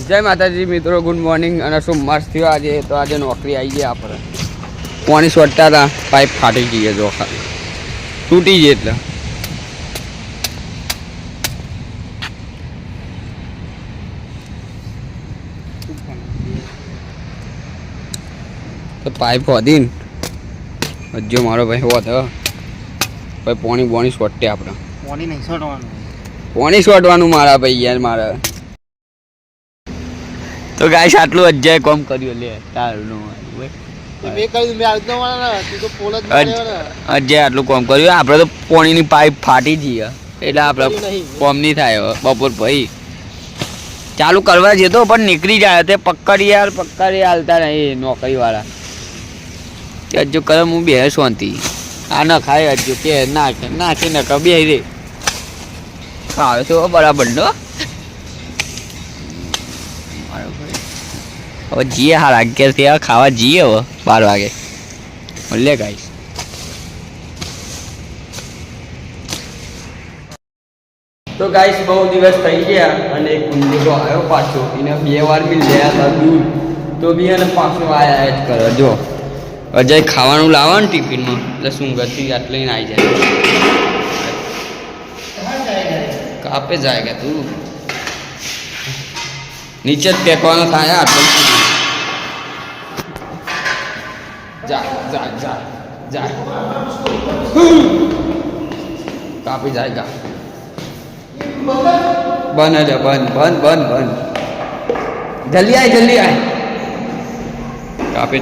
જય માતાજી મિત્રો, ગુડ મોર્નિંગ. અને સોમવાર થયો આજે, તો આજે નોકરી આવી ગઈ આપણે. પાણી સોટતા હતા, પાઇપ ફાટી ગઈ, જો ખાલી તૂટી ગઈ એટલે તો પાઇપ હોતી ને હજુ મારો ભાઈ હોત ભાઈ પાણી બોણી સોટે આપણે. પાણી નહીં સોટવાનું, પાણી સોટવાનું મારા ભાઈ યાર મારા. તો ગાઈસ આટલું અજ્જાએ કોમ કર્યું લે તારું અજ્જાએ આટલું કોમ કર્યું. આપણે તો પાણીની પાઇપ ફાટી જઈએ એટલે આપણે કોમ નહીં થાય. બપોર ભાઈ ચાલુ કરવા જતો પણ નીકળી જાય તે પકડી હાલતા નહીં નોકરી વાળા. હજુ કરે હું બે શાંતિ આ ન ખાય હજુ કે નાખે ન બે રે ખાવે તો બરાબર નો. હવે જઈએ હાલ 11 થી ખાવા જઈએ. હવે 12 વાગે મળે ગાઈસ. તો ગાઈસ બહુ દિવસ થઈ ગયા અને એક કુંડીલો આવ્યો પાછો. એને 2 વાર બી લયા હતા દૂધ, તો બી એને પાછો આયા જ કરે. જો અજય ખાવાનું લાવે ને ટિફિનમાં એટલે સુંગરથી આટલે આવી જાય. કાપે જાય તું નીચે જ ફેંકવાનો થાય આટલું. જા કાપી જાય ગા. બંધ લે બંધ જલ્દી આય કાપે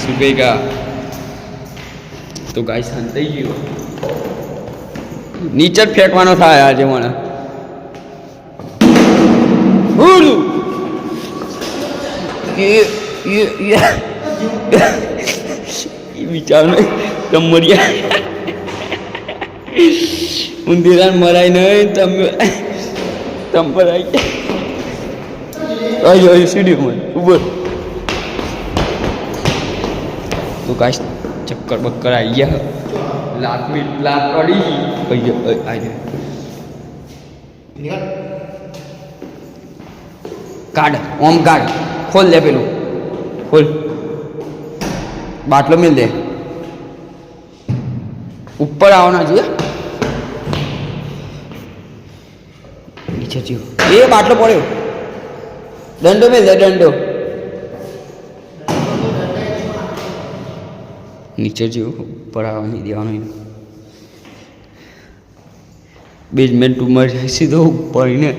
સુબેગા. તો ગાય શાંત થઈ ગયો. નીચે જ ફેંકવાનો થાય આજે મને. વિચાર તમરિયા ઉંદીરા મરાય નહીં તમે પર આવી સીડી મને ઉભર. તો કાશ ચક્કર બક્કર આવી ગયા. લાત પડી આવી કાઢ ઓમ કાઢ. ખોલ દે પેલું ખોલ. બાટલો મિલ દે ઉપર આવવાના જોઈએ. નીચે જીવો એ બાટલો પડ્યો. દંડો મિલ દે દંડો. નીચે જીવો ઉપર આવવા નહીં દેવાનું. બેઝમેન્ટ ઉમર સીધો ઉપર ને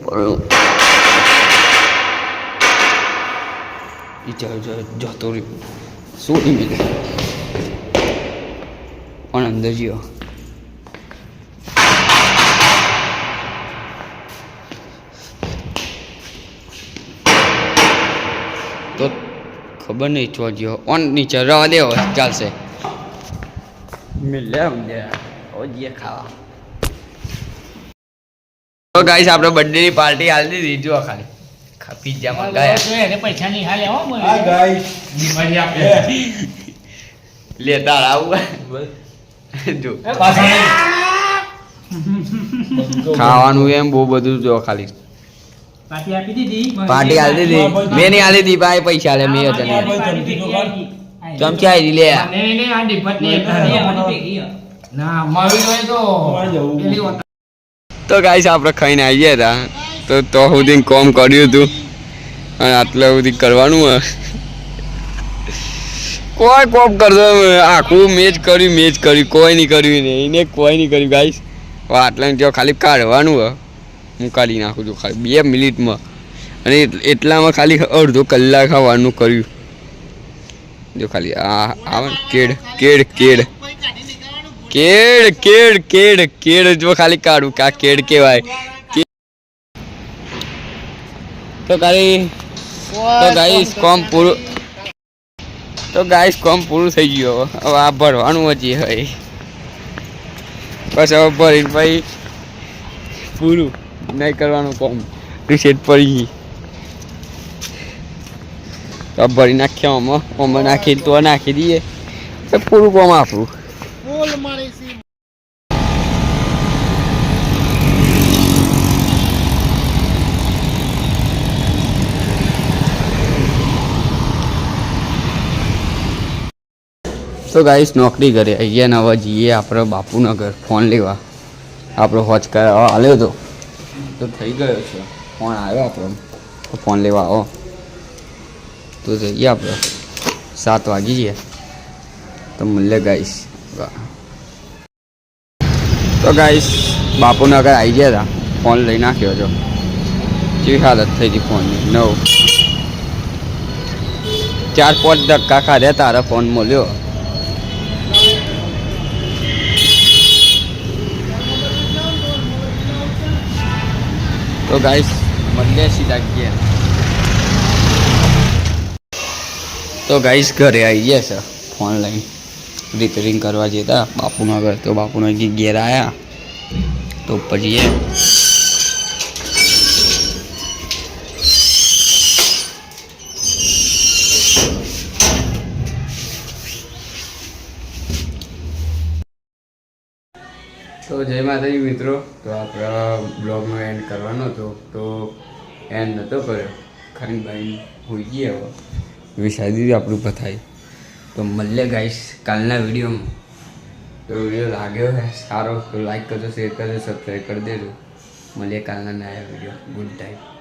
પડ્યો. જતો રહ્યો સોડી મિલે પણ અંદર જીવો. તો ખબર નહીં ચો જીવો ઓન નીચે રવા દે ચાલશે. મિલે જીએ ખાવા. તો ગાઈસ આપણે બર્થડેની પાર્ટી હાલ દીધી. જો ખાલી પિઝા મંગાયા એને પૈસા નહીં હાલે હો મને. આ ગાઈસ બીમારી આપે લેતા આવું જો ખાવાનું એમ બહુ બધું. જો ખાલી પાર્ટી આપી દીધી. પાર્ટી આલી દીધી. મેં નહીં આલી દીધી ભાઈ. પૈસા લે મેં તને ચમચી આવી લે. તો ગાઈસ આપણે ખાઈને આવી ગયા હતા. તો સુધી કોમ કર્યું હતું અને આટલા સુધી કરવાનું હોય. કોઈ કોમ કરતો આખું મેચ કર્યું કોઈ નહીં કર્યું ને એને કોઈ નહીં કર્યું ગાઈસ. આટલા જો ખાલી કાઢવાનું હોય હું કાઢી નાખું છું ખાલી 2 મિનિટમાં. અને એટલામાં ખાલી અડધો કલાક ખાવાનું કર્યું. જો ખાલી આ આવે કેડ જો ખાલી કાઢું કે આ કેડ કહેવાય. તો ગાઈસ કોમ પૂરું થઈ ગયું. હવે આ ભરવાનું હજી હોય. બસ હવે ભરીને ભાઈ પૂરું નહીં કરવાનું કોમ. રીસેટ પડી ગઈ તો ભરી નાખ્યા. આમાં નાખી તો નાખી દઈએ પૂરું કોમ આપણું. તો ગાઈસ નોકરી કરે અહીંયા ને હવે જઈએ આપણે બાપુના ઘર ફોન લેવા. આપણો હોચ કરાવવા આવ્યો તો થઈ ગયો છે. ફોન આવ્યો આપણો તો ફોન લેવા આવો તો જઈએ આપણે 7 વાગી ગયા તો મળીએ ગાઈસ. તો ગાઈસ બાપુના ઘર આવી ગયા હતા. ફોન લઈ નાખ્યો છો. કેવી હાલત થઈ હતી ફોનની. 4-5 ધક્કા ખાધ્યા તારા ફોન મળ્યો. તો ગાઈસ મળીએ સીધા ગયા. તો ગાઈસ ઘરે આવી ગયા છે ફોન લઈને. રિપેરિંગ કરવા જતા બાપુના ઘર તો બાપુના ઘેર આવ્યા તો પછી તો જય માતાજી મિત્રો. તો આપણા બ્લોગનો એન્ડ કરવાનો હતો તો એન્ડ નહોતો કર્યો. ખરીભાઈ હોઈ ગયા હવે વિસારી આપણું પથાઈ. તો મળીએ ગાઈસ કાલના વિડીયોમાં. તો વિડીયો લાગ્યો હોય સારો તો લાઈક કરજો, શેર કરજો, સબસ્ક્રાઈબ કરી દેજો. મળીએ કાલના નયા વિડીયો. Good time.